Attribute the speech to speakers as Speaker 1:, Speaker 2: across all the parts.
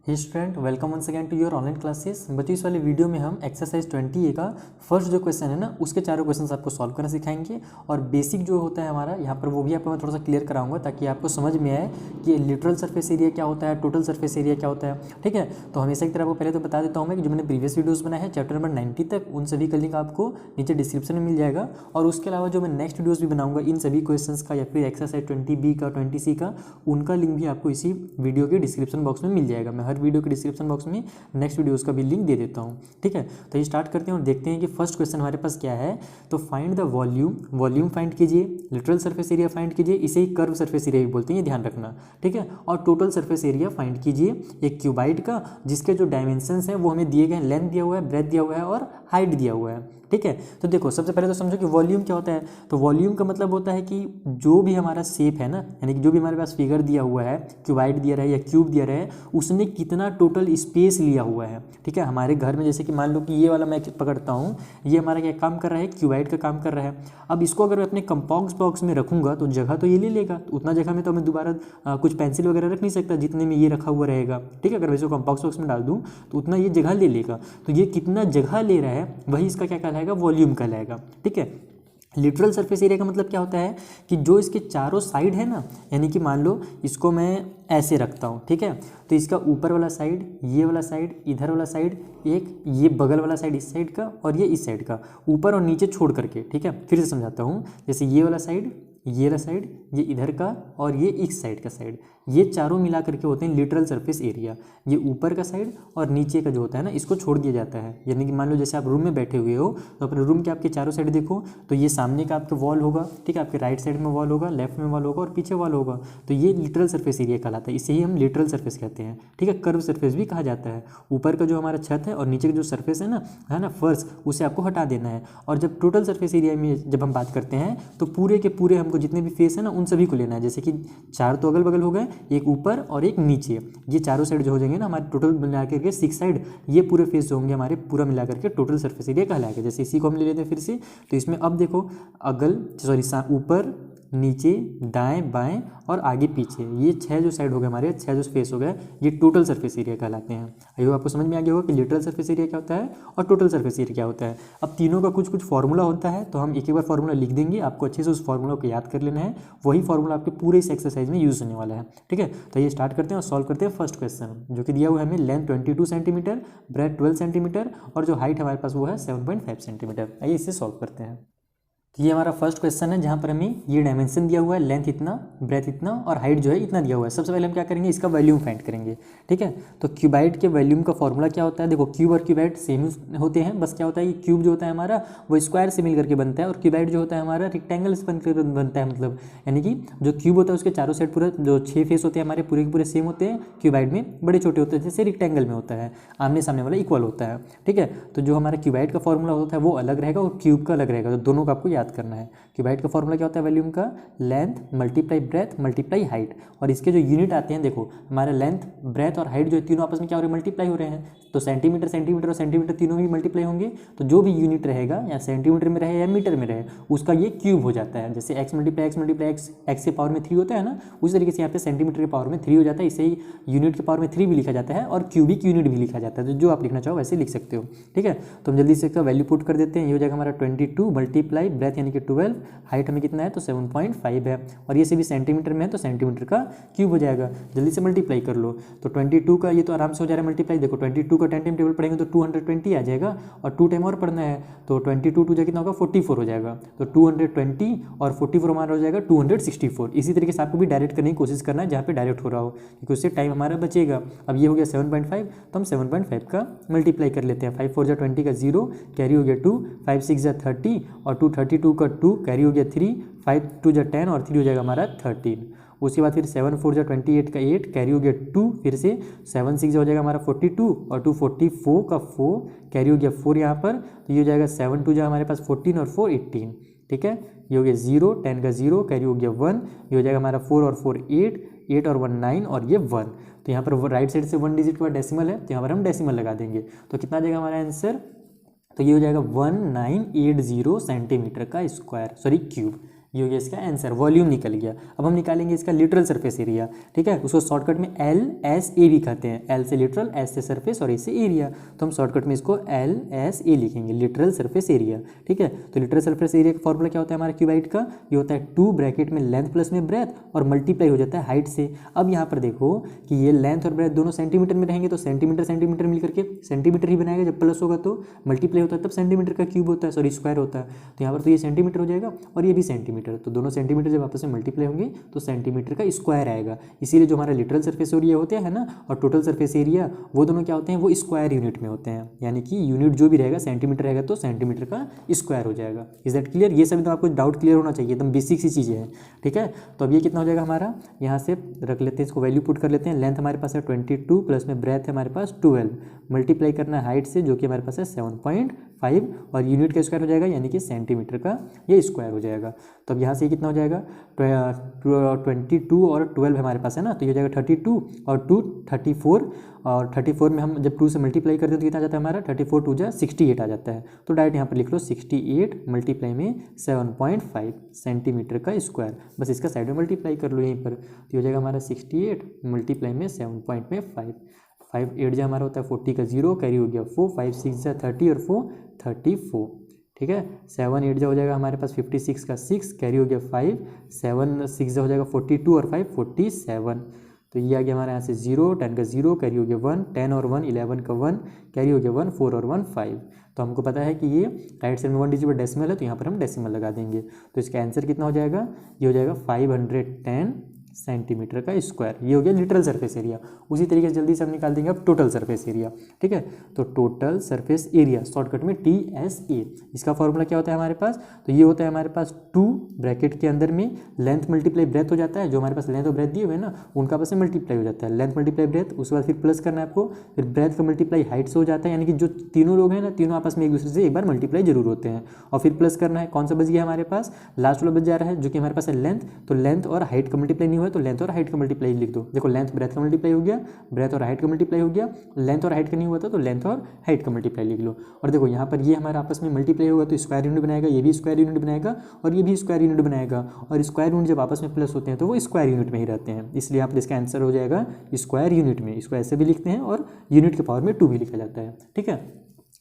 Speaker 1: Hey student, welcome once again to your online classes. बच्चों, इस वाले वीडियो में हम एक्सरसाइज 20A का फर्स्ट जो क्वेश्चन है ना, उसके चारों क्वेश्चंस आपको सॉल्व करना सिखाएंगे। और बेसिक जो होता है हमारा यहाँ पर, वो भी आपको मैं थोड़ा सा क्लियर कराऊंगा ताकि आपको समझ में आए कि लिटरल सरफेस एरिया क्या होता है, टोटल सरफेस एरिया क्या होता है। ठीक है, तो हमेशा की तरह आपको पहले तो बता देता हूँ मैं कि जो मैंने प्रीवियस वीडियोज़ बनाए हैं चैप्टर नंबर 90 तक, उन सभी का लिंक आपको नीचे डिस्क्रिप्शन में मिल जाएगा। और उसके अलावा जो मैं नेक्स्ट वीडियोज़ भी बनाऊंगा इन सभी क्वेश्चंस का, या फिर एक्सरसाइज 20B का, 20C का, उनका लिंक भी आपको इसी वीडियो के डिस्क्रिप्शन बॉक्स में मिल जाएगा। मैं हर वीडियो के डिस्क्रिप्शन बॉक्स में नेक्स्ट वीडियोस का भी लिंक दे देता हूँ। ठीक है, तो ये स्टार्ट करते हैं और देखते हैं कि फर्स्ट क्वेश्चन हमारे पास क्या है। तो find the volume, volume find कीजिए, लिटरल सरफेस एरिया फाइंड कीजिए, इसे ही कर्व सरफेस एरिया भी बोलते हैं, ये ध्यान रखना। ठीक है, और टोटल सरफेस एरिया फाइंड कीजिए एक क्यूबाइड का, जिसके जो डायमेंशंस हैं वो हमें दिए गए, लेंथ दिया हुआ है, ब्रेथ दिया हुआ है और हाइट दिया हुआ है। ठीक है, तो देखो सबसे पहले तो समझो कि वॉल्यूम क्या होता है। तो वॉल्यूम का मतलब होता है कि जो भी हमारा शेप है ना, यानी कि जो भी हमारे पास फिगर दिया हुआ है, क्यूबाइड दिया रहे या क्यूब दिया रहे, उसने कितना टोटल स्पेस लिया हुआ है। ठीक है, हमारे घर में जैसे कि मान लो कि ये वाला मैं पकड़ता हूँ, ये हमारा क्या काम कर रहा है, क्यूबाइड का काम कर रहा है। अब इसको अगर मैं अपने कंपास बॉक्स में रखूँगा तो जगह तो ये ले लेगा, तो उतना जगह में तो मैं दोबारा कुछ पेंसिल वगैरह रख नहीं सकता जितने में ये रखा हुआ रहेगा। ठीक है, अगर मैं इसको कंपास बॉक्स में डाल दूँ तो उतना ये जगह ले लेगा। तो ये कितना जगह ले रहा है वही इसका क्या कहलाएगा, वॉल्यूम कहलाएगा। ठीक है, लिटरल सरफेस एरिया का मतलब क्या होता है कि जो इसके चारों साइड है ना, यानी कि मान लो इसको मैं ऐसे रखता हूँ। ठीक है, तो इसका ऊपर वाला साइड, ये वाला साइड, इधर वाला साइड, एक ये बगल वाला साइड इस साइड का और ये इस साइड का, ऊपर और नीचे छोड़ करके। ठीक है, फिर से समझाता हूँ। जैसे ये वाला साइड, ये वाला साइड, ये इधर का और ये इस साइड का साइड, ये चारों मिला करके होते हैं लिटरल सरफेस एरिया। ये ऊपर का साइड और नीचे का जो होता है ना, इसको छोड़ दिया जाता है। यानी कि मान लो जैसे आप रूम में बैठे हुए हो, तो अपने रूम के आपके चारों साइड देखो, तो ये सामने का आपका वॉल होगा। ठीक है, आपके राइट साइड में वॉल होगा, लेफ्ट में वॉल होगा और पीछे वॉल होगा। तो ये लिटरल सरफेस एरिया कहलाता है, इसे ही हम लिटरल सरफेस कहते हैं। ठीक है, कर्व सरफेस भी कहा जाता है। ऊपर का जो हमारा छत है और नीचे का जो सरफेस है ना फर्श, उसे आपको हटा देना है। और जब टोटल सरफेस एरिया में जब हम बात करते हैं तो पूरे के पूरे हमको जितने भी फेस है ना, उन सभी को लेना है। जैसे कि चार तो अगल बगल हो गए, एक ऊपर और एक नीचे, ये चारों साइड जो हो जाएंगे ना हमारे, टोटल मिला करके 6 साइड, ये पूरे फेस जो होंगे हमारे, पूरा मिला करके टोटल सरफेस एरिया कहलाएगा। जैसे इसी को हम ले लेते हैं फिर से, तो इसमें अब देखो ऊपर, नीचे, दाएं बाएं और आगे पीछे, ये 6 जो साइड हो गए हमारे, 6 जो फेस हो गए, ये टोटल सरफेस एरिया कहलाते हैं। आइए आपको समझ में आ गया होगा कि लिटरल सरफेस एरिया क्या होता है और टोटल सरफेस एरिया क्या होता है। अब तीनों का कुछ कुछ फॉर्मूला होता है, तो हम एक बार फॉर्मूला लिख देंगे, आपको अच्छे से उस फॉर्मूला को याद कर लेना है। वही फॉर्मूला आपके पूरे इस एक्सरसाइज में यूज होने वाला है। ठीक है, तो ये स्टार्ट करते हैं और सॉल्व करते हैं फर्स्ट क्वेश्चन, जो कि दिया हुआ है हमें। लेंथ 22 सेंटीमीटर, ब्रेथ 12 सेंटीमीटर और जो हाइट हमारे पास वो है 7.5 सेंटीमीटर। आइए इसे सॉल्व करते हैं। तो ये हमारा फर्स्ट क्वेश्चन है, जहाँ पर हमें ये डायमेंशन दिया हुआ है, लेंथ इतना, ब्रेथ इतना और हाइट जो है इतना दिया हुआ है। सबसे पहले हम क्या करेंगे, इसका वॉल्यूम फाइंड करेंगे। ठीक है, तो क्यूबाइड के वॉल्यूम का फॉर्मूला क्या होता है, देखो क्यूब और क्यूबाइड सेम होते हैं, बस क्या होता है कि क्यूब जो होता है हमारा वो स्क्वायर से मिल करके बनता है और क्यूबाइड जो होता है हमारा रेक्टेंगल से बनता है। मतलब यानी कि जो क्यूब होता है उसके चारों साइड पूरा जो 6 फेस होते हैं हमारे, पूरे के पूरे सेम होते हैं। क्यूबाइड में बड़े छोटे होते हैं, जैसे रेक्टेंगल में होता है, आमने सामने वाला इक्वल होता है। ठीक है, तो जो हमारा क्यूबाइड का फॉर्मूला होता है वो अलग रहेगा और क्यूब का अलग रहेगा, तो दोनों का आपको याद करना है। क्यूबाइड का फॉर्मूला क्या होता है वॉल्यूम का, length multiply breath multiply height. और इसके जो यूनिट आते हैं, देखो हमारे लेंथ, ब्रेथ और हाइट जो तीनों आपस में क्या हो रहे हैं, मल्टीप्लाई हो रहे हैं। तो सेंटीमीटर सेंटीमीटर और सेंटीमीटर तीनों भी मल्टीप्लाई होंगे, तो जो भी यूनिट रहेगा, या सेंटीमीटर में रहे या मीटर में रहे, उसका ये क्यूब हो जाता है। जैसे एक्स मल्टीप्लाई एक्स के पावर में 3 होता है ना, उसी तरीके से यहाँ पे सेंटीमीटर के पावर में 3 हो जाता है। इसे ही यूनिट के पावर में 3 भी लिखा जाता है और क्यूबिक यूनिट भी लिखा जाता है। तो जो आप लिखना चाहो वैसे लिख सकते हो। ठीक है, तो हम जल्दी से इसका वैल्यू पुट कर देते हैं। ये हो जाएगा हमारा 22 मल्टीप्लाई ब्रेथ यानी कि 12, हाइट हमें कितना है तो 7.5 है, और ये से भी सेंटीमीटर में है तो सेंटीमीटर का क्यूब हो जाएगा। जल्दी से मल्टीप्लाई कर लो, तो 22 का ये तो आराम से हो जा रहा है मल्टीप्लाई। देखो 22 का 10 टाइम टेबल पढ़ेंगे तो 220 आ जाएगा, और 2 टाइम और पढ़ना है तो 22 2 कितना होगा 44 हो जाएगा। तो 220 और 44 हमारा हो जाएगा 264। इसी तरीके से आपको भी डायरेक्ट करने की कोशिश करना है जहाँ पे डायरेक्ट हो रहा हो, क्योंकि उससे टाइम हमारा बचेगा। अब ये हो गया 7.5, तो हम 7.5 का मल्टीप्लाई कर लेते हैं। 5 4 20 का 0, कैरी हो गया 2, 5 6 30 और 232 का 2 कैरी हो गया 3, 5 2 10 और 3 हो जाएगा हमारा 13। उसके बाद फिर 7 4 28 का 8 कैरी हो गया 2, फिर से 7 6 हो जाएगा हमारा 42 और 2 44 का 4 कैरी हो गया 4 यहाँ पर, तो ये हो जाएगा 7 2 हमारे पास 14 और 4 18। ठीक है, ये हो गया 0 10 का 0 कैरी हो गया 1, ये हो जाएगा हमारा 4 और 4 8, 8 और 1 9 और ये 1। तो यहाँ पर राइट साइड से 1 डिजिट के बाद डेसिमल है, तो यहाँ पर हम डेसिमल लगा देंगे। तो कितना आ जाएगा हमारा आंसर, तो ये हो जाएगा 1980 सेंटीमीटर का स्क्वायर, सॉरी क्यूब। ये हो गया इसका आंसर, वॉल्यूम निकल गया। अब हम निकालेंगे इसका लिटरल सरफेस एरिया, ठीक है, उसको शॉर्टकट में LSA भी कहते हैं। L से लिटरल, S से सरफेस और A से एरिया, तो हम शॉर्टकट में इसको LSA लिखेंगे, लिटरल सरफेस एरिया, ठीक है। तो लिटरल सरफेस एरिया का फॉर्मूला क्या होता है हमारा क्यूबाइड का, ये होता है 2 ब्रैकेट में लेंथ प्लस में ब्रेथ और मल्टीप्लाई हो जाता है हाइट से। अब यहाँ पर देखो कि ये लेंथ और ब्रेथ दोनों सेंटीमीटर में रहेंगे, तो सेंटीमीटर सेंटीमीटर मिल करके सेंटीमीटर ही बनाएगा, जब प्लस होगा तो मल्टीप्लाई होता है तब सेंटीमीटर का क्यूब होता है, सॉरी स्क्वायर होता है। तो यहाँ पर तो ये सेंटीमीटर हो जाएगा और ये भी सेंटीमीटर, तो दोनों सेंटीमीटर जब आपस में मल्टीप्लाई होंगे तो सेंटीमीटर का स्क्वायर आएगा। इसीलिए जो हमारा लिटरल सरफेस एरिया होते हैं ना और टोटल सरफेस एरिया, वो दोनों क्या होते हैं, वो स्क्वायर यूनिट में होते हैं, यानी कि यूनिट जो भी रहेगा सेंटीमीटर रहेगा तो सेंटीमीटर का स्क्वायर हो जाएगा। Is that clear? ये सभी तो आपको डाउट क्लियर होना चाहिए, एकदम बेसिक सी चीज़ें हैं, ठीक है। तो अब ये कितना हो जाएगा हमारा, यहाँ से रख लेते हैं, इसको वैल्यू पुट कर लेते हैं। लेंथ हमारे पास है 22 प्लस में ब्रेथ है हमारे पास 12, मल्टीप्लाई करना है हाइट से जो कि हमारे पास है 7.5 और यूनिट का स्क्वायर हो जाएगा, यानी कि सेंटीमीटर का ये स्क्वायर हो जाएगा। तो अब यहाँ से कितना हो जाएगा, 22 और 12 हमारे पास है ना, तो ये हो जाएगा 32 और 2 34, और 34 में हम जब 2 से मल्टीप्लाई करते हैं तो कितना आ जाता है हमारा, 34 2 जा 68 आ जाता है। तो डायरेक्ट यहाँ पर लिख लो 68 मल्टीप्लाई में 7.5 सेंटीमीटर का स्क्वायर, बस इसका साइड में मल्टीप्लाई कर लो यहीं पर, तो हो जाएगा हमारा 68 मल्टीप्लाई में 7.5, 5 8 जा हमारा होता है 40 का 0, कैरी हो गया 4, 5 6 जा 30 और 4 34, ठीक है। 7 8 जा हो जाएगा हमारे पास 56 का 6, कैरी हो गया 5, 7 6 जा हो जाएगा 42 और 5 47, तो ये आ गया हमारे यहाँ से 0, 10 का 0, कैरी हो गया 1, 10 और 1 11 का 1, कैरी हो गया 1, 4 और 1 5। तो हमको पता है कि ये राइट साइड में 1 डिजिट पर डेसिमल है, तो यहाँ पर हम डेसिमल लगा देंगे। तो इसका आंसर कितना हो जाएगा, ये हो जाएगा 510 सेंटीमीटर का स्क्वायर। ये हो गया लिटरल सरफेस एरिया। उसी तरीके से जल्दी से हम निकाल देंगे अब टोटल सरफेस एरिया, ठीक है। तो टोटल सरफेस एरिया शॉर्टकट में TSA, इसका फॉर्मूला क्या होता है हमारे पास, तो ये होता है हमारे पास 2 ब्रैकेट के अंदर में लेंथ मल्टीप्लाई ब्रेथ हो जाता है, जो हमारे पास लेंथ और ब्रेथ दिए हुए हैं ना उनका आपस में मल्टीप्लाई हो जाता है, लेंथ मल्टीप्लाई ब्रेथ, उसके बाद फिर प्लस करना है आपको, फिर ब्रेथ का मल्टीप्लाई हाइट से हो जाता है, यानी कि जो तीनों लोग हैं ना तीनों आपस में एक दूसरे से एक बार मल्टीप्लाई जरूर होते हैं, और फिर प्लस करना है। कौन सा बच गया हमारे पास, लास्ट वाला बच जा रहा है जो कि हमारे पास है लेंथ, तो लेंथ और हाइट का मल्टीप्लाई नहीं हुआ तो लेंथ और हाइट का मल्टीप्लाई लिख दो। देखो लेंथ ब्रेथ का मल्टीप्लाई हो गया, ब्रेथ और हाइट का मल्टीप्लाई हो गया, लेंथ और हाइट का नहीं हुआ था तो लेंथ और हाइट का मल्टीप्लाई लिख लो। और देखो यहाँ पर ये हमारा आपस में मल्टीप्लाई होगा तो स्क्वायर यूनिट बनाएगा, ये भी स्क्वायर यूनिट बनाएगा और ये भी स्क्वायर यूनिट बनाएगा, और स्क्वायर यूनिट जब आपस में प्लस होते हैं तो वो स्क्वायर यूनिट में ही रहते हैं, इसलिए आप इसका आंसर हो जाएगा स्क्वायर यूनिट में। इसको ऐसे भी लिखते हैं और यूनिट के पावर में 2 भी लिखा जाता है, ठीक है।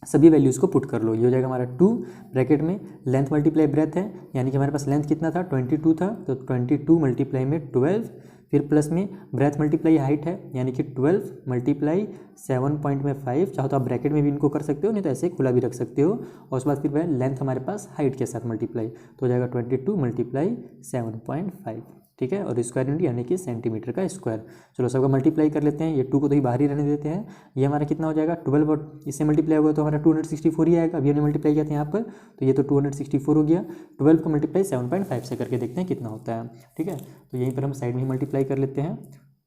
Speaker 1: सभी वैल्यूज़ को पुट कर लो, ये हो जाएगा हमारा 2 ब्रैकेट में लेंथ मल्टीप्लाई ब्रेथ है, यानी कि हमारे पास लेंथ कितना था 22 था, तो 22 मल्टीप्लाई में 12, फिर प्लस में ब्रेथ मल्टीप्लाई हाइट है, यानी कि 12 मल्टीप्लाई 7.5, चाहो तो आप ब्रैकेट में भी इनको कर सकते हो, नहीं तो ऐसे खुला भी रख सकते हो, और उसके बाद फिर वह लेंथ हमारे पास हाइट के साथ मल्टीप्लाई, तो हो जाएगा 22 मल्टीप्लाई 7.5, ठीक है, और स्क्वायर यूनिट यानी कि सेंटीमीटर का स्क्वायर। चलो सबका मल्टीप्लाई कर लेते हैं, ये 2 को तो ही बाहर ही रहने देते हैं। ये हमारा कितना हो जाएगा 12 और इससे मल्टीप्लाई होगा तो हमारा 264 ही आएगा, अभी हमने मल्टीप्लाई किया था यहाँ पर, तो ये तो 264 हो गया। 12 का मल्टीप्लाई 7.5 से करके देखते हैं कितना होता है, ठीक है। तो यहीं पर हम साइड में ही मल्टीप्लाई कर लेते हैं,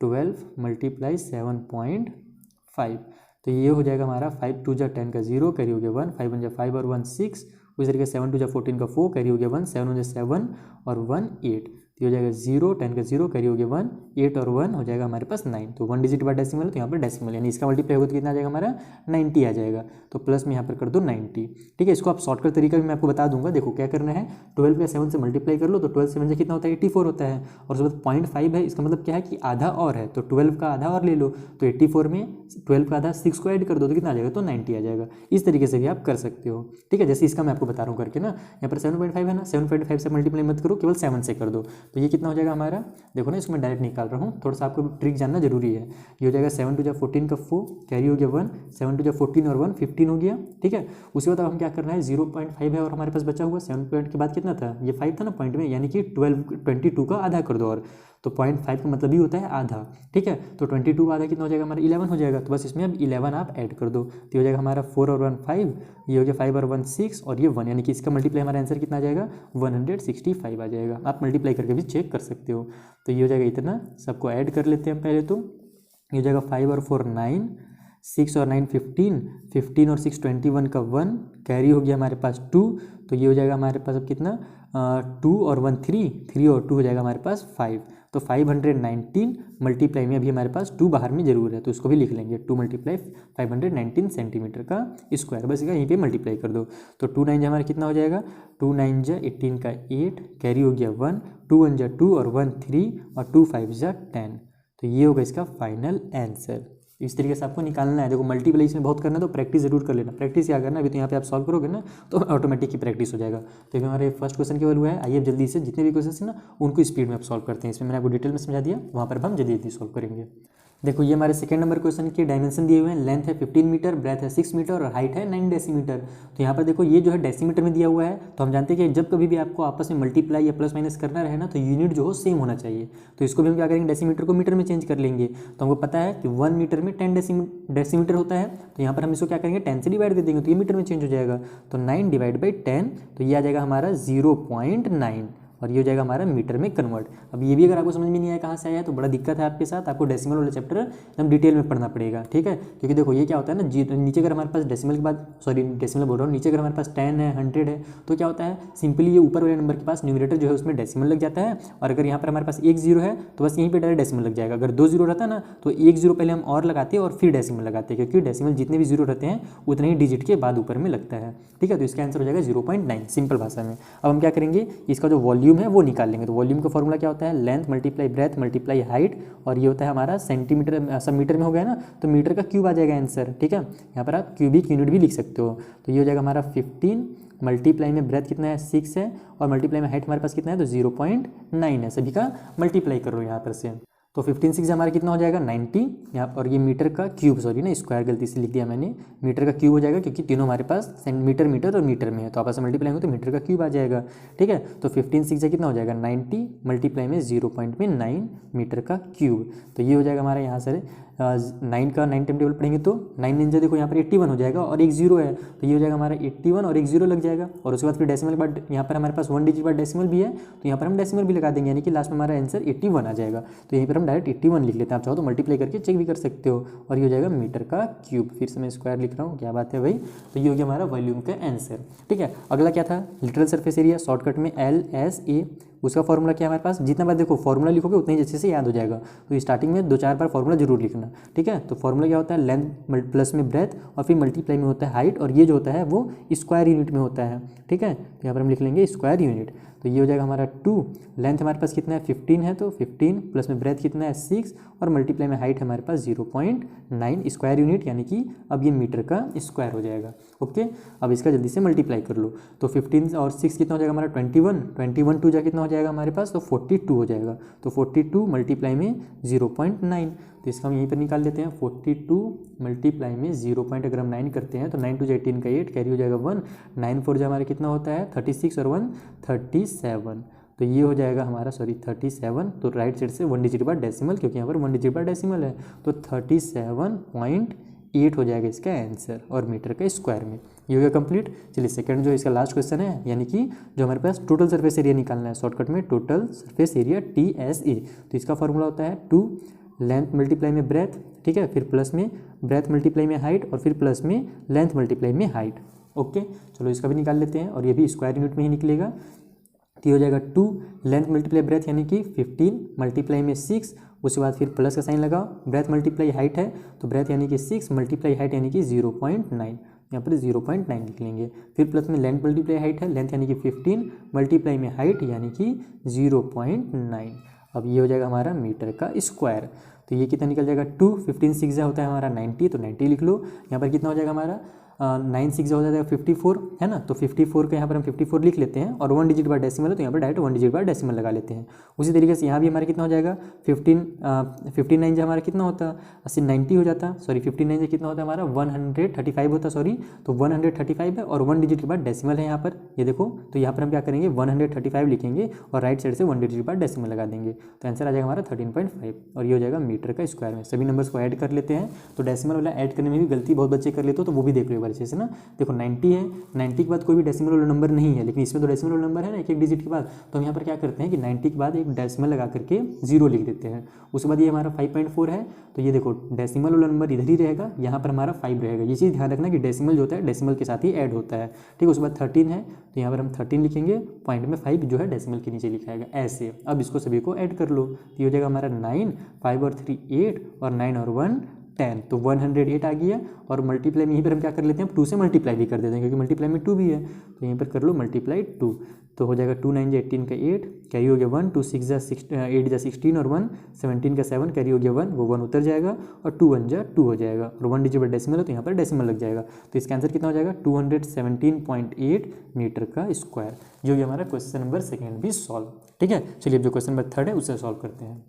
Speaker 1: 12 मल्टीप्लाई 7.5, तो ये हो जाएगा हमारा 5 2 जा 10 का 0, कैरी हो गया 1, 5 1 जा 5 और 1 6, उसी तरीके 7 2 जा 14 का 4, कैरी हो गया 1, 7 1 जा 7 और 1 8, तो हो जाएगा 0 10 का 0, कैरी हो गया 1, 8 और 1 हो जाएगा हमारे पास 9, तो 1 डिजिट बाद डेसिमल है तो यहाँ पर डेसिमल, यानी इसका मल्टीप्लाई होगा तो कितना आ जाएगा हमारा 90 आ जाएगा, तो प्लस में यहाँ पर कर दो 90, ठीक है। इसको आप शॉर्टकट तरीका भी मैं आपको बता दूंगा। देखो क्या करना है, 12 का 7 से मल्टीप्लाई कर लो तो 12 7 से कितना होता है 84 होता है, और उसके बाद 0.5 है, इसका मतलब क्या है कि आधा और है, तो 12 का आधा और ले लो, तो 84 में 12 का आधा 6 को ऐड कर दो तो कितना आ जाएगा, तो 90 आ जाएगा। इस तरीके से भी आप कर सकते हो, ठीक है, जैसे इसका मैं आपको बता रहा हूँ करके ना। यहाँ पर 7.5 है ना, 7.5 से मल्टीप्लाई मत करो, केवल 7 से कर दो, तो ये कितना हो जाएगा हमारा, देखो ना इसको मैं डायरेक्ट निकाल रहा हूँ, थोड़ा सा आपको ट्रिक जानना जरूरी है। ये हो जाएगा 7 2 जा 14 का 4, कैरी हो गया 1, 7 2 जा 14 और 1 15 हो गया, ठीक है। उसके बाद अब हम क्या करना है, 0.5 है और हमारे पास बचा हुआ 7 पॉइंट के बाद कितना था, ये 5 था ना पॉइंट में, यानी कि 22 का आधा कर दो, और तो 0.5 का मतलब ही होता है आधा, ठीक है। तो 22 का आधा कितना हो जाएगा हमारा 11 हो जाएगा, तो बस इसमें अब 11 आप ऐड कर दो, तो हो जाएगा हमारा 4 और 1 5, ये हो गया 5 और 1 6 और ये 1, यानी कि इसका मल्टीप्लाई हमारा आंसर कितना आ जाएगा 165 आ जाएगा। आप मल्टीप्लाई करके भी चेक कर सकते हो। तो ये हो जाएगा इतना, सबको ऐड कर लेते हैं हम पहले, तो ये हो जाएगा 5 और 4 9, 6 और 9 15, 15 और 6 21 का 1, कैरी हो गया हमारे पास 2, तो ये हो जाएगा हमारे पास अब कितना 2 और 1 3, 3 और 2 हो जाएगा हमारे पास 5, तो 519 मल्टीप्लाई में अभी हमारे पास 2 बाहर में जरूर है, तो उसको भी लिख लेंगे 2 × 519 सेंटीमीटर का स्क्वायर, बस यहीं पे मल्टीप्लाई कर दो। तो 2 9 हमारा कितना हो जाएगा, 2 9 18 का 8, कैरी हो गया 1, 2 1 2 और 1 3 और 2 5 10। तो ये होगा इसका फाइनल आंसर। इस तरीके से आपको निकालना है। देखो मल्टीप्लाई इसमें बहुत करना है तो प्रैक्टिस जरूर कर लेना। प्रैक्टिस क्या करना, अभी तो यहाँ पे आप सॉल्व करोगे ना तो ऑटोमेटिक ही प्रैक्टिस हो जाएगा। तो अभी हमारे फर्स्ट क्वेश्चन केवल हुआ है। आइए अब जल्दी से जितने भी क्वेश्चन है ना उनको स्पीड में आप सॉल्व करते हैं। इसमें मैंने आपको डिटेल में समझा दिया, वहाँ पर हम जल्दी जल्दी सॉल्व करेंगे। देखो ये हमारे सेकंड नंबर क्वेश्चन के डायमेंशन दिए हुए हैं। लेंथ है 15 मीटर, ब्रेथ है 6 मीटर और हाइट है 9 डेसीमीटर। तो यहाँ पर देखो ये जो है डेसीमीटर में दिया हुआ है, तो हम जानते हैं कि जब कभी भी आपको आपस में मल्टीप्लाई या प्लस माइनस करना रहे ना तो यूनिट जो हो सेम होना चाहिए। तो इसको भी हम क्या करेंगे, डेसीमीटर को मीटर में चेंज कर लेंगे। तो हमको पता है कि 1 मीटर में 10 डेसीमीटर होता है, तो यहाँ पर हम इसको क्या करेंगे 10 से डिवाइड कर देंगे, तो ये मीटर में चेंज हो जाएगा। तो 9 / 10, तो ये आ जाएगा हमारा 0.9 और ये हो जाएगा हमारा मीटर में कन्वर्ट। अब ये भी अगर आपको समझ में नहीं आया कहाँ से आया तो बड़ा दिक्कत है आपके साथ, आपको डेसिमल वाला चैप्टर एकदम डिटेल में पढ़ना पड़ेगा, ठीक है। क्योंकि देखो ये क्या होता है ना, नीचे अगर हमारे पास डेसिमल के बाद, सॉरी डेसिमल बोल रहा हूँ, नीचे अगर हमारे पास 10 है 100 है तो क्या होता है, सिंपली ये ऊपर वाले नंबर के पास न्यूमरेटर जो है उसमें डेसिमल लग जाता है। और अगर यहाँ पर हमारे पास 1 0 है तो बस यहीं पर डायरेक्ट डेसिमल लग जाएगा। अगर 2 0 रहता है ना तो 1 0 पहले हम और लगाते हैं और फिर डेसिमल लगाते हैं, क्योंकि डेसिमल जितने भी 0 रहते हैं उतने ही डिजिट के बाद ऊपर में लगता है, ठीक है। तो इसका आंसर हो जाएगा 0.9 सिंपल भाषा में। अब हम क्या करेंगे, इसका जो वॉल्यूम है वो निकाल लेंगे। तो वॉल्यूम का फॉर्मूला क्या होता है, length multiply breath multiply height, और ये होता है हमारा सेंटीमीटर, सब मीटर में हो गया ना तो मीटर का क्यूब आ जाएगा आंसर, ठीक है। यहाँ पर आप क्यूबिक यूनिट भी लिख सकते हो। तो ये हो जाएगा हमारा 15, मल्टीप्लाई में ब्रेथ कितना है 6 है, और मल्टीप्लाई में हाइट हमारे पास कितना है तो 0.9 है। सभी का मल्टीप्लाई करो यहाँ पर से। तो 15 6 हमारा कितना हो जाएगा 90 यहाँ, और ये मीटर का क्यूब, सॉरी ना स्क्वायर गलती से लिख दिया मैंने, मीटर का क्यूब हो जाएगा क्योंकि तीनों हमारे पास सेंटीमीटर मीटर और मीटर में है, तो आपस में मल्टीप्लाई होंगे तो मीटर का क्यूब आ जाएगा, ठीक है। तो 15 6 कितना हो जाएगा 90 मल्टीप्लाई में 0.9 मीटर का क्यूब। तो ये हो जाएगा हमारा यहाँ से 9 का 9 टाइम टेबल पढ़ेंगे तो 9 9 देखो यहाँ पर 81 हो जाएगा, और एक 0 है तो ये हो जाएगा हमारा 81 और एक 0 लग जाएगा। और उसके बाद फिर डेसिमल के बाद यहाँ पर हमारे पास 1 डिजिट बाद डेसिमल भी है, तो यहाँ पर हम डेसिमल भी लगा देंगे, यानी कि लास्ट में हमारा आंसर 81 आ जाएगा। तो यहीं पर हम डायरेक्ट 81 लिख लेते हैं, आप चाहो तो मल्टीप्लाई करके चेक भी कर सकते हो। और ये हो जाएगा मीटर का क्यूब, फिर से मैं स्क्वायर लिख रहा हूँ, क्या बात है भाई। तो ये हो गया हमारा वॉल्यूम का आंसर, ठीक है। अगला क्या था, लिटरल सरफेस एरिया, शॉर्टकट में LSA। उसका फॉर्मूला क्या है हमारे पास, जितना बार देखो फॉर्मूला लिखोगे उतने ही अच्छे से याद हो जाएगा। तो स्टार्टिंग में 2-4 बार फॉर्मूला जरूर लिखना, ठीक है। तो फॉर्मूला क्या होता है, लेंथ प्लस में ब्रेथ और फिर मल्टीप्लाई में होता है हाइट, और ये जो होता है वो स्क्वायर यूनिट में होता है, ठीक है। तो यहाँ पर हम लिख लेंगे स्क्वायर यूनिट। तो ये हो जाएगा हमारा 2, लेंथ हमारे पास कितना है 15 है, तो 15 प्लस में ब्रेथ कितना है 6, और मल्टीप्लाई में हाइट हमारे पास 0.9 स्क्वायर यूनिट, यानी कि अब ये मीटर का स्क्वायर हो जाएगा, ओके। अब इसका जल्दी से मल्टीप्लाई कर लो। तो 15 और 6 कितना हो जाएगा हमारा 21 2 जा कितना हो जाएगा हमारे पास, तो 42 हो जाएगा। तो 42 मल्टीप्लाई में 0.9, तो इसका हम यहीं पर निकाल लेते हैं। 42 मल्टीप्लाई में 0. अगर हम 9 करते हैं तो 9 2 18 का 8, कैरी हो जाएगा 1, 9 4 जो हमारा कितना होता है 36 और 1 37। तो ये हो जाएगा हमारा 37। तो राइट साइड से 1 डिजिट बाद डेसिमल, क्योंकि यहाँ पर 1 डिजिट बाद डेसिमल है, तो 37.8 हो जाएगा इसका आंसर, और मीटर का स्क्वायर में। ये हो गया कंप्लीट। चलिए सेकंड जो इसका लास्ट क्वेश्चन है, यानी कि जो हमारे पास टोटल सरफेस एरिया निकालना है, शॉर्टकट में टोटल सरफेस एरिया TSA। तो इसका फॉर्मूला होता है 2 लेंथ मल्टीप्लाई में ब्रेथ, ठीक है, फिर प्लस में ब्रेथ मल्टीप्लाई में हाइट, और फिर प्लस में लेंथ मल्टीप्लाई में हाइट, ओके। चलो इसका भी निकाल लेते हैं, और ये भी स्क्वायर यूनिट में ही निकलेगा। तो ये हो जाएगा 2 लेंथ मल्टीप्लाई ब्रेथ, यानी कि 15 मल्टीप्लाई में 6, उसके बाद फिर प्लस का साइन लगाओ, ब्रेथ मल्टीप्लाई हाइट है तो ब्रेथ यानी कि 6 मल्टीप्लाई हाइट यानी कि 0.9, यहाँ पर 0.9 लिख लेंगे। फिर प्लस में लेंथ मल्टीप्लाई हाइट है, लेंथ यानी कि 15 मल्टीप्लाई में हाइट यानी कि 0.9। अब ये हो जाएगा हमारा मीटर का स्क्वायर। तो ये कितना निकल जाएगा 2, 15 6 होता है हमारा 90, तो 90 लिख लो। यहाँ पर कितना हो जाएगा हमारा 9 6 हो जाएगा 54, है ना। तो 54 का यहाँ पर हम 54 लिख लेते हैं, और 1 डिजिट बार डेसिमल है तो यहाँ पर डायरेक्ट 1 डिजिट बार डेसिमल लगा लेते हैं। उसी तरीके से यहाँ भी हमारा कितना हो जाएगा 59 जो हमारा कितना होता है 90 हो जाता, सॉरी 59 जो कितना होता है हमारा 135 होता, सॉरी। तो 135 है और 1 डिजिट के बाद डेसिमल है यहाँ पर, ये देखो। तो यहाँ पर हम क्या करेंगे 135 लिखेंगे और राइट साइड से 1 डिजिट के बाद डेसिमल लगा देंगे, तो आंसर आ जाएगा हमारा 13.5, और ये हो जाएगा मीटर का स्क्वायर में। सभी नंबर्स को ऐड कर लेते हैं। तो डेसिमल वाला ऐड करने में भी गलती बहुत बच्चे कर लेते हो, तो वो भी देख लो अच्छे से ना। देखो 90 है, 90 के बाद कोई भी डेसिमल वाला नंबर नहीं है, लेकिन इसमें तो डेसिमल वाला नंबर है ना एक डिजिट के बाद, तो हम यहाँ पर क्या करते हैं कि 90 के बाद एक डेसिमल लगा करके 0 लिख देते हैं। उसके बाद ये हमारा 5.4 है, तो ये देखो डेसिमल वाला नंबर इधर ही रहेगा, यहाँ पर हमारा 5 रहेगा। ये चीज़ ध्यान रखना कि डेसिमल जो होता है डेसिमल के साथ ही ऐड होता है, ठीक है। उसके बाद 13 है, तो यहाँ पर हम 13 लिखेंगे, पॉइंट में 5 जो है डेसिमल के नीचे लिखाएगा ऐसे। अब इसको सभी को ऐड कर लो, तो ये हो जाएगा हमारा 9, 5 और 3 8 और 9 और 1 10, तो 108 आ गया। और मल्टीप्लाई में यहीं पर हम क्या कर लेते हैं, 2 से मल्टीप्लाई भी कर देते हैं, क्योंकि मल्टीप्लाई में 2 भी है, तो यहीं पर कर लो मल्टीप्लाई 2, तो हो जाएगा 2 9 18 का 8, कैरी हो गया 1, 2 6 8 16 और 1 17 का 7, कैरी हो गया 1, वो 1 उतर जाएगा और 2 1 2 हो जाएगा, और 1 डिजिट डेसिमल है तो यहाँ पर डेसिमल लग जाएगा। तो इसका आंसर कितना हो जाएगा 217.8 मीटर का स्क्वायर, जो कि हमारा क्वेश्चन नंबर 2 भी सॉल्व। ठीक है, चलिए अब जो क्वेश्चन नंबर 3 है उससे सॉल्व करते हैं।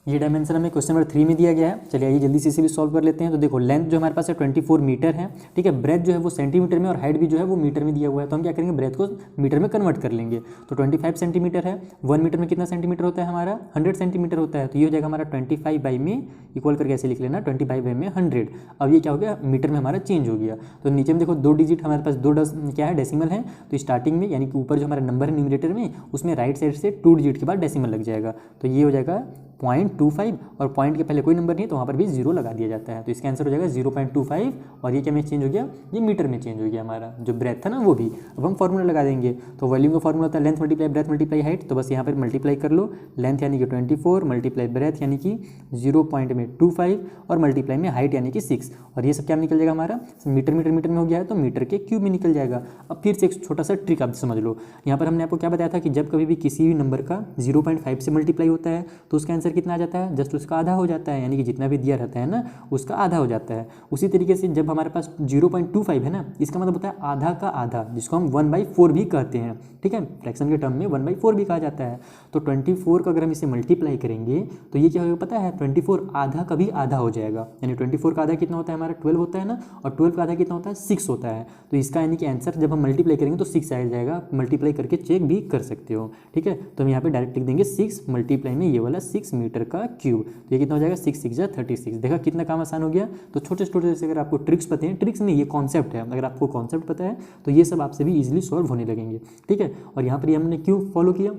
Speaker 1: ये डायमेंशन हमें क्वेश्चन नंबर 3 में दिया गया है। चलिए आइए जल्दी से इसे भी सॉल्व कर लेते हैं। तो देखो लेंथ जो हमारे पास है 24 मीटर है, ठीक है। ब्रेथ जो है वो सेंटीमीटर में और हाइट भी जो है वो मीटर में दिया हुआ है, तो हम क्या करेंगे ब्रेथ को मीटर में कन्वर्ट कर लेंगे। तो 25 सेंटीमीटर है, 1 मीटर में कितना सेंटीमीटर होता है हमारा 100 सेंटीमीटर होता है, तो ये हो जाएगा हमारा 25 बाई में इक्वल करके ऐसे लिख लेना 25 बाई में 100। अब ये क्या हो गया मीटर में हमारा चेंज हो गया। तो नीचे में देखो 2 डिजिट हमारे पास 2 क्या है डेसिमल है, तो स्टार्टिंग में यानी कि ऊपर जो हमारा नंबर है न्यूमरेटर में उसमें राइट साइड से 2 डिजिट के बाद डेसिमल लग जाएगा, तो ये हो जाएगा 0.25 और पॉइंट के पहले कोई नंबर नहीं है तो वहाँ पर भी 0 लगा दिया जाता है, तो इसका आंसर हो जाएगा 0.25। और ये क्या में चेंज हो गया, ये मीटर में चेंज हो गया हमारा जो ब्रेथ था ना वो भी। अब हम फॉर्मूला लगा देंगे, तो वॉल्यूम का फॉर्मूला होता है length multiply breath multiply height, तो बस यहाँ पर मल्टीप्लाई कर लो, लेंथ यानी कि 24 मल्टीप्लाई ब्रेथ यानी कि 0.25 और मल्टीप्लाई में हाइट यानी कि 6, और ये सब क्या निकल जाएगा हमारा मीटर मीटर मीटर में हो गया है तो मीटर के क्यूब में निकल जाएगा। अब फिर से एक छोटा सा ट्रिक आप समझ लो, यहाँ पर हमने आपको क्या बताया था कि जब कभी भी किसी भी नंबर का 0.5 से मल्टीप्लाई होता है तो उसका आंसर कितना आ जाता है, जस्ट उसका आधा हो जाता है, यानी कि जितना भी दिया रहता है ना उसका आधा हो जाता है। उसी तरीके से जब हमारे पास 0.25 है ना, इसका मतलब होता है आधा का आधा, जिसको हम 1/4 भी कहते हैं, ठीक है। फ्रैक्शन के टर्म में 1/4 भी कहा जाता है। तो 24 का अगर हम इसे मल्टीप्लाई करेंगे तो ये क्या होगा पता है, 24 आधा का भी आधा हो जाएगा, यानी 24 का आधा कितना होता है हमारा 12 होता है ना, और 12 का आधा कितना होता है 6 होता है। तो इसका यानी कि आंसर जब हम मल्टीप्लाई करेंगे तो 6 आ जाएगा, मल्टीप्लाई करके चेक भी कर सकते हो, ठीक है। तो हम यहाँ पे डायरेक्ट लिख देंगे 6 मल्टीप्लाई में ये वाला 6 मीटर का क्यूब, तो ये कितना हो जाएगा 6 6 36। देखा कितना काम आसान हो गया। तो छोटे छोटे से अगर आपको ट्रिक्स पता है, ट्रिक्स नहीं ये कॉन्सेप्ट है, अगर आपको कॉन्सेप्ट पता है तो ये सब आपसे भी इजीली सॉल्व होने लगेंगे, ठीक है। और यहाँ पर हमने क्यों फॉलो किया,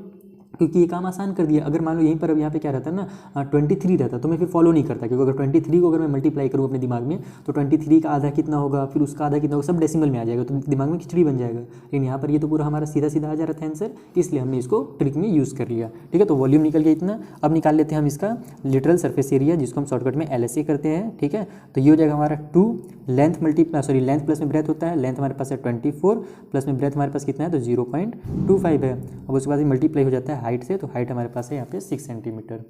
Speaker 1: क्योंकि ये काम आसान कर दिया। अगर मान लो यहीं पर अब यहाँ पे क्या रहता है ना 23 रहता तो मैं फिर फॉलो नहीं करता, क्योंकि अगर 23 को अगर मैं मल्टीप्लाई करूँ अपने दिमाग में तो 23 का आधा कितना होगा, फिर उसका आधा कितना होगा, सब डेसिमल में आ जाएगा, तो दिमाग में खिचड़ी बन जाएगा। लेकिन यहाँ पर ये तो पूरा हमारा सीधा सीधा आ जा रहा था आंसर, इसलिए हमने इसको ट्रिक में यूज़ कर लिया, ठीक है। तो वॉल्यूम निकल गया इतना। अब निकाल लेते हैं हम इसका लिटरल सरफेस एरिया, जिसको हम शॉर्टकट में LSA करते हैं, ठीक है। तो ये हो जाएगा हमारा 2 लेंथ लेंथ प्लस में ब्रेथ होता है, लेंथ हमारे पास है 24 प्लस में ब्रेथ हमारे पास कितना है तो 0.25 है। अब उसके बाद मल्टीप्लाई हो जाता है हाइट से, तो हाइट हमारे पास है यहाँ पे 6 सेंटीमीटर,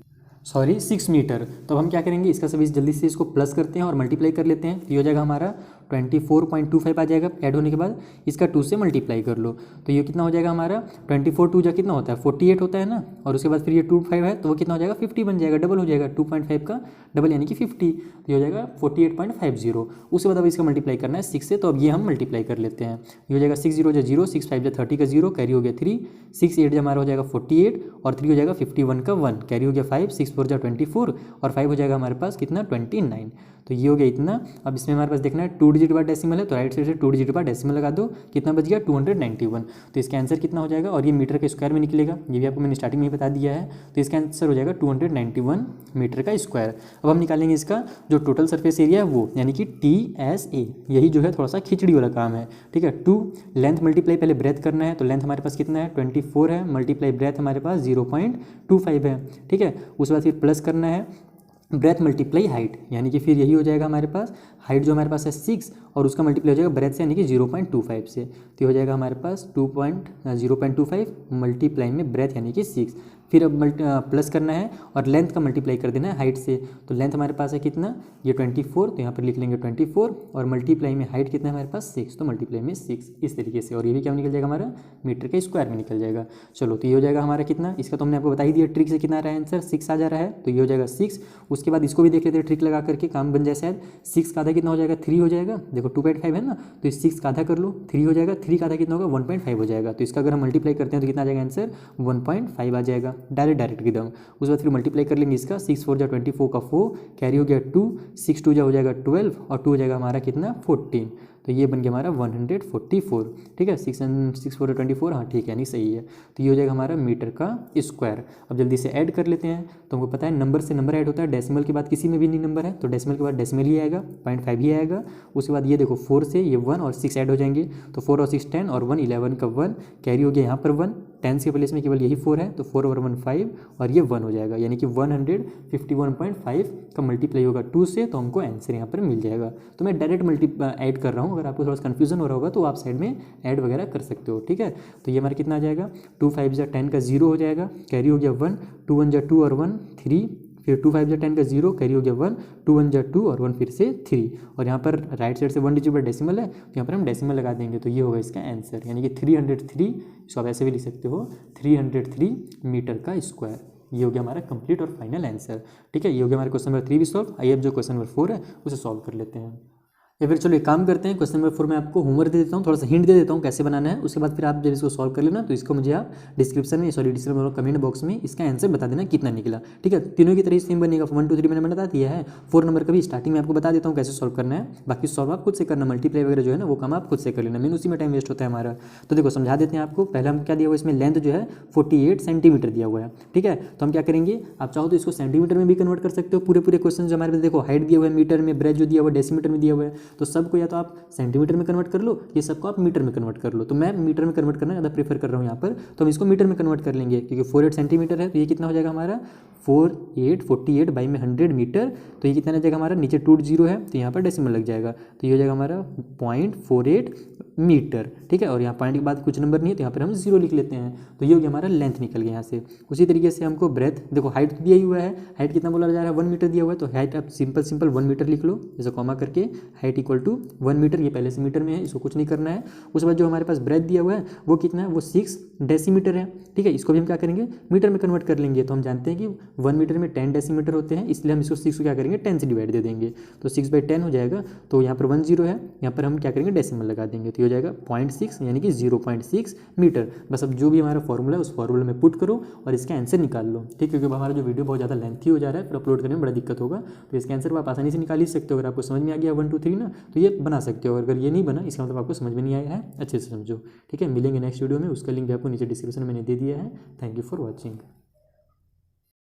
Speaker 1: सॉरी 6 मीटर। तो हम क्या करेंगे इसका सभी जल्दी से इसको प्लस करते हैं और मल्टीप्लाई कर लेते हैं, तो ये हो जाएगा हमारा 24.25 आ जाएगा। ऐड होने के बाद इसका 2 से मल्टीप्लाई कर लो, तो ये कितना हो जाएगा हमारा 24 2 जा कितना होता है 48 होता है ना, और उसके बाद फिर ये 25 है तो वो कितना हो जाएगा 50 बन जाएगा, डबल हो जाएगा 2.5 का डबल यानी कि 50, तो ये हो जाएगा 48.50। उसके बाद अब इसका मल्टीप्लाई करना है 6 से, तो अब ये हम मल्टीप्लाई कर लेते हैं। ये हो जाएगा 6 0 जा 0, 6 5 जा 30 का 0, कैरी हो गया 3, 6 8 जा हमारा हो जाएगा 48 और 3 हो जाएगा 51 का 1, कैरी हो गया 5, 6 4 जा 24 और 5 हो जाएगा हमारे पास कितना 29। तो ये हो गया इतना। अब इसमें हमारे पास देखना है 2 डिजिट बाद डेसिमल है, तो राइट साइड से 2 डिजिट बाद डेसिमल लगा दो, कितना बच गया 291। तो इसका आंसर कितना हो जाएगा, और ये मीटर के स्क्वायर में निकलेगा, ये भी आपको मैंने स्टार्टिंग में ही बता दिया है। तो इसका आंसर हो जाएगा 291 मीटर का स्क्वायर। अब हम निकालेंगे इसका जो टोटल सरफेस एरिया है वो, यानी कि TSA। यही जो है थोड़ा सा खिचड़ी वाला काम है, ठीक है। 2 लेंथ मल्टीप्लाई पहले ब्रेथ करना है, तो लेंथ हमारे पास कितना है 24 है, मल्टीप्लाई ब्रेथ हमारे पास 0.25 है, ठीक है। उसके बाद फिर प्लस करना है ब्रेथ मल्टीप्लाई हाइट, यानी कि फिर यही हो जाएगा हमारे पास हाइट जो हमारे पास है 6 और उसका मल्टीप्लाई हो जाएगा ब्रेथ से यानी कि 0.25 से, तो हो जाएगा हमारे पास 0.25 मल्टीप्लाई में ब्रेथ यानी कि 6। फिर अब प्लस करना है और लेंथ का मल्टीप्लाई कर देना है हाइट से, तो लेंथ हमारे पास है कितना ये 24, तो यहाँ पर लिख लेंगे 24 और मल्टीप्लाई में हाइट कितना है हमारे पास 6, तो मल्टीप्लाई में 6 इस तरीके से, और ये भी क्या निकल जाएगा हमारा मीटर के स्क्वायर में निकल जाएगा। चलो तो ये हो जाएगा हमारा कितना, इसका तो हमने आपको बता ही दिया ट्रिक से कितना आ रहा है आंसर 6 आ जा रहा है, तो ये हो जाएगा 6। उसके बाद इसको भी देख लेते हैं ट्रिक लगा करके काम बन जाए शायद। 6 का आधा कितना हो जाएगा 3 हो जाएगा, देखो 2.5 है ना, तो इस 6 का आधा कर लो 3 हो जाएगा, 3 का आधा कितना होगा 1.5 हो जाएगा, तो इसका अगर हम मल्टीप्लाई करते हैं तो कितना आ जाएगा आंसर 1.5 आ जाएगा डायरेक्ट एकदम। उसके बाद फिर मल्टीप्लाई कर लेंगे इसका 6 4 जा 24 का 4, कैरी हो गया 2, 6 2 जा हो जाएगा 12 और 2 हो जाएगा हमारा कितना 14, तो तो ये बन गया हमारा 144, ठीक है। 6 and 6 4 24, हाँ ठीक है, नहीं सही है। तो ये हो जाएगा हमारा मीटर का स्क्वायर। अब जल्दी से ऐड कर लेते हैं। तो हमको पता है नंबर से नंबर ऐड होता है, डेसिमल के बाद किसी में भी नहीं नंबर है तो डेसिमल के बाद डेसिमल ही आएगा, 0.5 ही आएगा। उसके बाद ये देखो 4 से ये 1 और 6 ऐड हो जाएंगे, तो 4 और 6 10 और 1 11 का 1 कैरी हो गया यहाँ पर 1, 10 के प्लेस में केवल यही 4 है तो 4 और 1 5 और ये 1 हो जाएगा, यानी कि 151.5 का मल्टीप्लाई होगा 2 से, तो हमको आंसर यहाँ पर मिल जाएगा। तो मैं डायरेक्ट ऐड कर रहा हूँ, अगर आपको थोड़ा सा कन्फ्यूजन हो रहा होगा तो आप साइड में ऐड वगैरह कर सकते हो, ठीक है। तो ये हमारा कितना आ जाएगा, 2 5 जा 10 का 0 हो जाएगा, कैरी हो गया 1, 2 1 जा 2 और 1 3, फिर 2 5 जा 10 का 0 कैरी हो गया 1, 2 1 जा 2 और 1 फिर से 3, और यहाँ पर राइट साइड से 1 डिजिट पर डेसिमल है तो यहाँ पर हम डेसिमल लगा देंगे, तो ये होगा इसका आंसर, यानी कि 303, इसको आप ऐसे भी लिख सकते हो 303 मीटर का स्क्वायर। ये हो गया हमारा कंप्लीट और फाइनल आंसर, ठीक है। ये हो गया हमारा क्वेश्चन नंबर 3 भी सॉल्व। आइए अब जो क्वेश्चन नंबर 4 है उसे सॉल्व कर लेते हैं। या फिर चलो एक काम करते हैं, क्वेश्चन नंबर 4 में आपको होमवर्क दे देता हूँ, थोड़ा सा हिंट दे देता हूँ कैसे बनाना है। उसके बाद फिर आप जब इसको सॉल्व कर लेना तो इसको मुझे आप डिस्क्रिप्शन में कमेंट बॉक्स में इसका आंसर बता देना कितना निकला, ठीक है। तीनों की तरह सेम बनेगा, 1 2 3 मैंने बता दिया है। 4 नंबर का भी स्टार्टिंग में आपको बता देता हूँ कैसे सॉल्व करना है, बाकी सॉल्व आप खुद से करना, मल्टीप्लाई वगैरह जो है ना वो काम आप खुद से कर लेना, मेन उसी में टाइम वेस्ट होता है हमारा। तो देखो समझा देते हैं आपको। पहले हम क्या दिया हुआ है, इसमें लेंथ जो है 48 सेंटीमीटर दिया हुआ है, ठीक है। तो हम क्या करेंगे, आप चाहो तो इसको सेंटीमीटर में भी कन्वर्ट कर सकते हो। पूरे क्वेश्चन जो हमारे पास देखो हाइट दिया हुआ है मीटर में, ब्रेथ जो दिया हुआ है डेसीमीटर में दिया हुआ है, तो सबको या तो आप सेंटीमीटर में कन्वर्ट कर लो, ये सबको आप मीटर में कन्वर्ट कर लो। तो मैं मीटर में कन्वर्ट करना ज़्यादा प्रेफर कर रहा हूँ यहाँ पर, तो हम इसको मीटर में कन्वर्ट कर लेंगे, क्योंकि 48 सेंटीमीटर है तो ये कितना हो जाएगा हमारा 48 बाई में 100 मीटर, तो ये कितना आ जाएगा हमारा, नीचे 2 0 है तो यहाँ पर डेसिमल लग जाएगा, तो ये हो जाएगा हमारा 0.48 मीटर, ठीक है। और यहाँ पॉइंट के बाद कुछ नंबर नहीं है तो यहाँ पर हम 0 लिख लेते हैं, तो ये हो गया हमारा लेंथ निकल गया यहाँ से। उसी तरीके से हमको ब्रेथ, देखो हाइट दिया ही हुआ है, हाइट कितना बोला जा रहा है 1 मीटर दिया हुआ है, तो हाइट आप सिंपल 1 मीटर लिख लो, जैसे कॉमा करके हाइट इक्वल टू 1 मीटर, ये पहले से मीटर में है, इसको कुछ नहीं करना है। उसके बाद जो हमारे पास ब्रेथ दिया हुआ है वो कितना है, वो 6 डेसीमीटर है, ठीक है। इसको भी हम क्या करेंगे, मीटर में कन्वर्ट कर लेंगे। तो हम जानते हैं कि 1 मीटर में 10 डेसीमीटर होते हैं, इसलिए हम इसको 6 को क्या करेंगे 10 से डिवाइड दे देंगे, तो 6/10 हो जाएगा। तो यहाँ पर 1 0 है, यहाँ पर हम क्या करेंगे डेसिमल लगा देंगे, तो ये हो जाएगा 0.6 यानी कि 0.6 मीटर। बस अब जो भी हमारा फॉर्मूला है उस फॉर्मूले में पुट करो और इसका आंसर निकाल लो, ठीक है। क्योंकि हमारा जो वीडियो बहुत ज़्यादा लेंथी हो जा रहा है, फिर अपलोड करने में बड़ा दिक्कत होगा, तो इसका आंसर आप आसानी से निकाल ही सकते हो। अगर आपको समझ में आ गया 1 2 3 ना, तो ये बना सकते हो। अगर ये नहीं बना इसका मतलब आपको समझ में नहीं आया है, अच्छे से समझो, ठीक है। मिलेंगे नेक्स्ट वीडियो में, उसका लिंक भी आपको नीचे डिस्क्रिप्शन में मैंने दे दिया है। Thank you for watching.